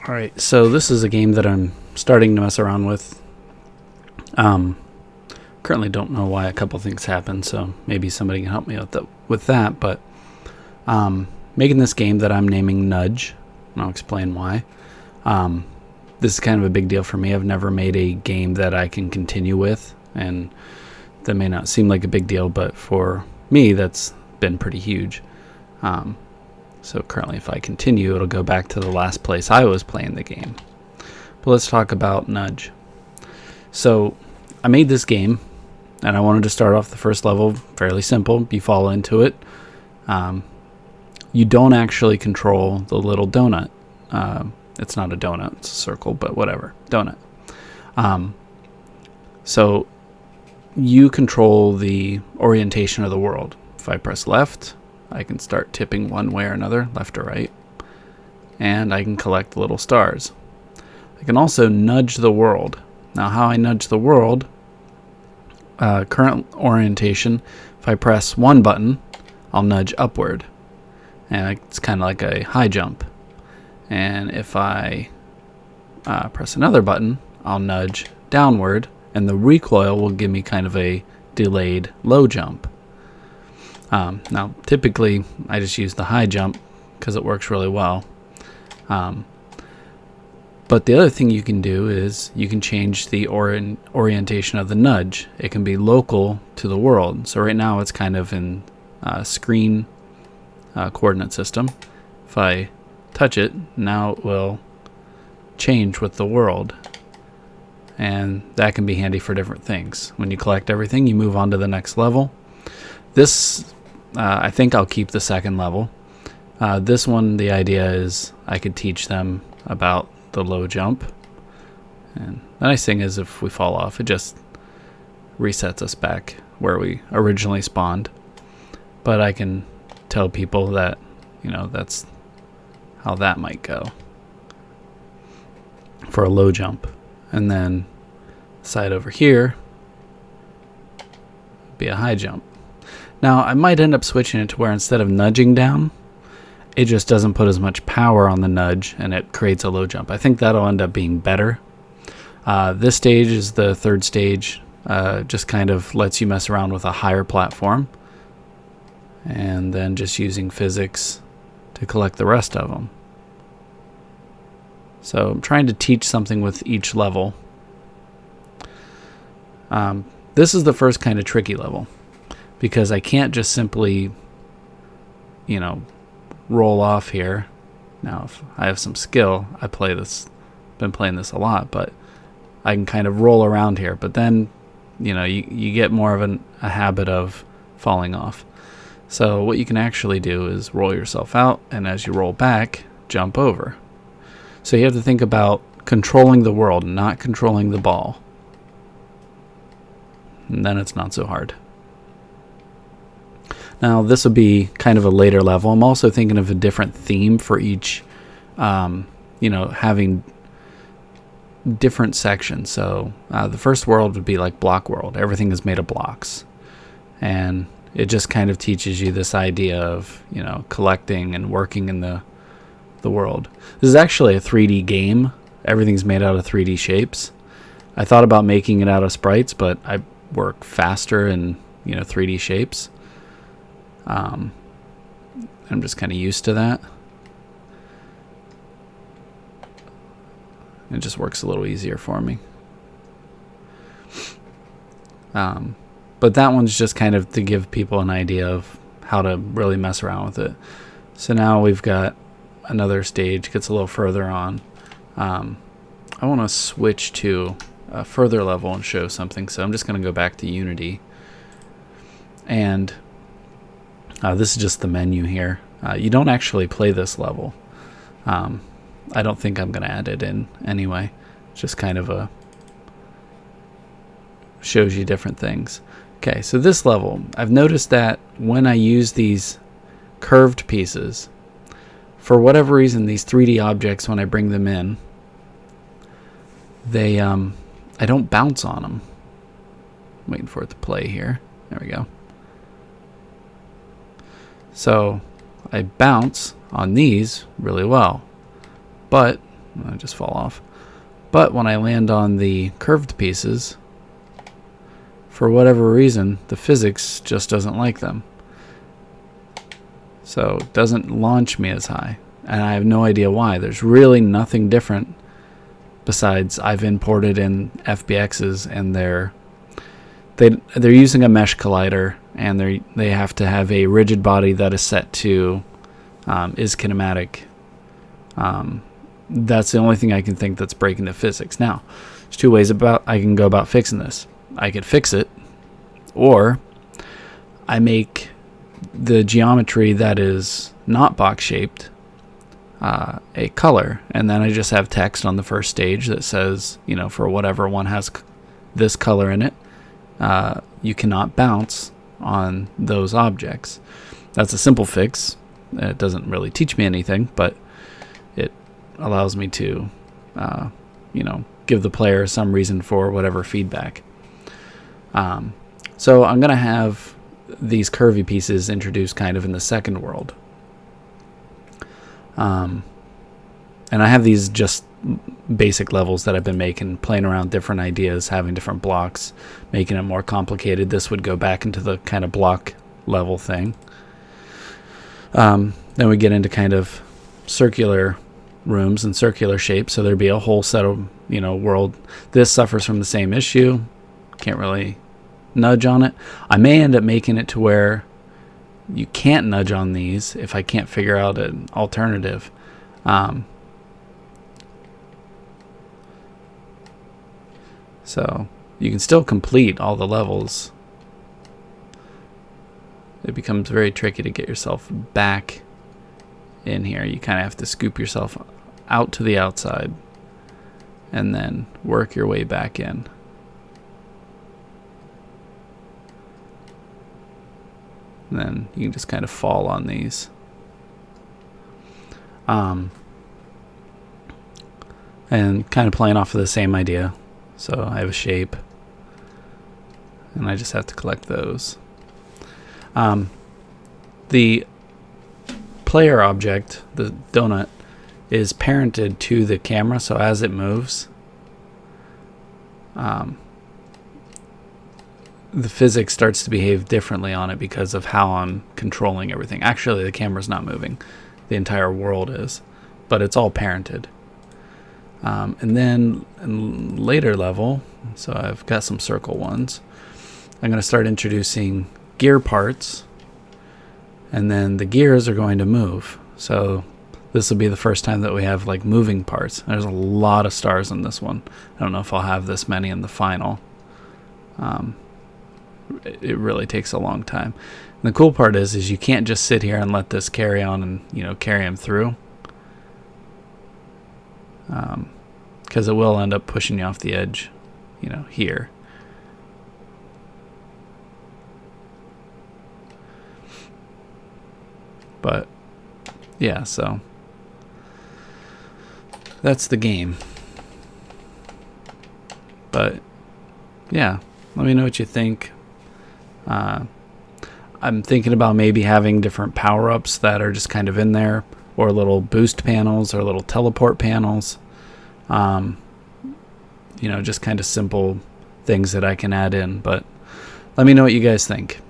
Alright, so this is a game that I'm starting to mess around with. Currently don't know why a couple things happened, so maybe somebody can help me with that. But making this game that I'm naming Nudge, and I'll explain why. This is kind of a big deal for me. I've never made a game that I can continue with, and that may not seem like a big deal, but for me that's been pretty huge. So currently if I continue, it'll go back to the last place I was playing the game. But let's talk about Nudge. So I made this game, and I wanted to start off the first level fairly simple. You fall into it. You don't actually control the little donut. It's not a donut, it's a circle, but whatever. Donut. So you control the orientation of the world. If I press left, I can start tipping one way or another, left or right, and I can collect little stars. I can also nudge the world. Now how I nudge the world, current orientation, if I press one button, I'll nudge upward, and it's kind of like a high jump. And if I press another button, I'll nudge downward, and the recoil will give me kind of a delayed low jump. Now, typically, I just use the high jump because it works really well. But the other thing you can do is you can change the orientation of the nudge. It can be local to the world. So right now it's kind of in screen coordinate system. If I touch it, now it will change with the world. And that can be handy for different things. When you collect everything, you move on to the next level. This, I think I'll keep the second level. This one, the idea is I could teach them about the low jump. And the nice thing is if we fall off, it just resets us back where we originally spawned. But I can tell people that, that's how that might go for a low jump. And then side over here be a high jump. Now I might end up switching it to where instead of nudging down, it just doesn't put as much power on the nudge and it creates a low jump. I think that'll end up being better. This stage is the third stage. Just kind of lets you mess around with a higher platform and then just using physics to collect the rest of them. So I'm trying to teach something with each level. This is the first kind of tricky level because I can't just simply, roll off here. Now, if I have some skill, been playing this a lot, but I can kind of roll around here. But then, you get more of a habit of falling off. So what you can actually do is roll yourself out, and as you roll back, jump over. So you have to think about controlling the world, not controlling the ball. And then it's not so hard. Now this will be kind of a later level. I'm also thinking of a different theme for each, having different sections. So the first world would be like Block World. Everything is made of blocks. And it just kind of teaches you this idea of, collecting and working in the world. This is actually a 3D game. Everything's made out of 3D shapes. I thought about making it out of sprites, but I work faster in 3D shapes. I'm just kind of used to that. It just works a little easier for me. But that one's just kind of to give people an idea of how to really mess around with it. So now we've got another stage, gets a little further on. I want to switch to a further level and show something, so I'm just going to go back to Unity. And this is just the menu here. You don't actually play this level. I don't think I'm going to add it in anyway. It's just kind of shows you different things. Okay, so this level, I've noticed that when I use these curved pieces, for whatever reason, these 3D objects, when I bring them in, they I don't bounce on them. I'm waiting for it to play here. There we go. So I bounce on these really well, but I just fall off. But when I land on the curved pieces, for whatever reason, the physics just doesn't like them. So it doesn't launch me as high. And I have no idea why. There's really nothing different besides I've imported in FBXs, and they're using a mesh collider, and they have to have a rigid body that is set to is kinematic. That's the only thing I can think that's breaking the physics. Now, there's two ways I can go about fixing this. I could fix it, or I make the geometry that is not box shaped a color, and then I just have text on the first stage that says, for whatever one has this color in it, you cannot bounce on those objects. That's a simple fix. It doesn't really teach me anything, but it allows me to give the player some reason for whatever feedback. So I'm going to have these curvy pieces introduced kind of in the second world. And I have these just basic levels that I've been making, playing around different ideas, having different blocks, making it more complicated. This would go back into the kind of block level thing. Then we get into kind of circular rooms and circular shapes, so there'd be a whole set of world. This suffers from the same issue. Can't really nudge on it. I may end up making it to where you can't nudge on these if I can't figure out an alternative. So you can still complete all the levels. It becomes very tricky to get yourself back in here. You kind of have to scoop yourself out to the outside and then work your way back in. And then you can just kind of fall on these. And kind of playing off of the same idea. So I have a shape, and I just have to collect those. The player object, the donut, is parented to the camera, so as it moves, the physics starts to behave differently on it because of how I'm controlling everything. Actually, the camera's not moving. The entire world is, but it's all parented. And then in later level, so I've got some circle ones, I'm going to start introducing gear parts, and then the gears are going to move. So this will be the first time that we have like moving parts. There's a lot of stars in this one. I don't know if I'll have this many in the final. It really takes a long time. And the cool part is you can't just sit here and let this carry on and carry him through, because it will end up pushing you off the edge, here. But yeah, so that's the game. But yeah, let me know what you think. I'm thinking about maybe having different power-ups that are just kind of in there, or little boost panels or little teleport panels. Just kind of simple things that I can add in. But let me know what you guys think.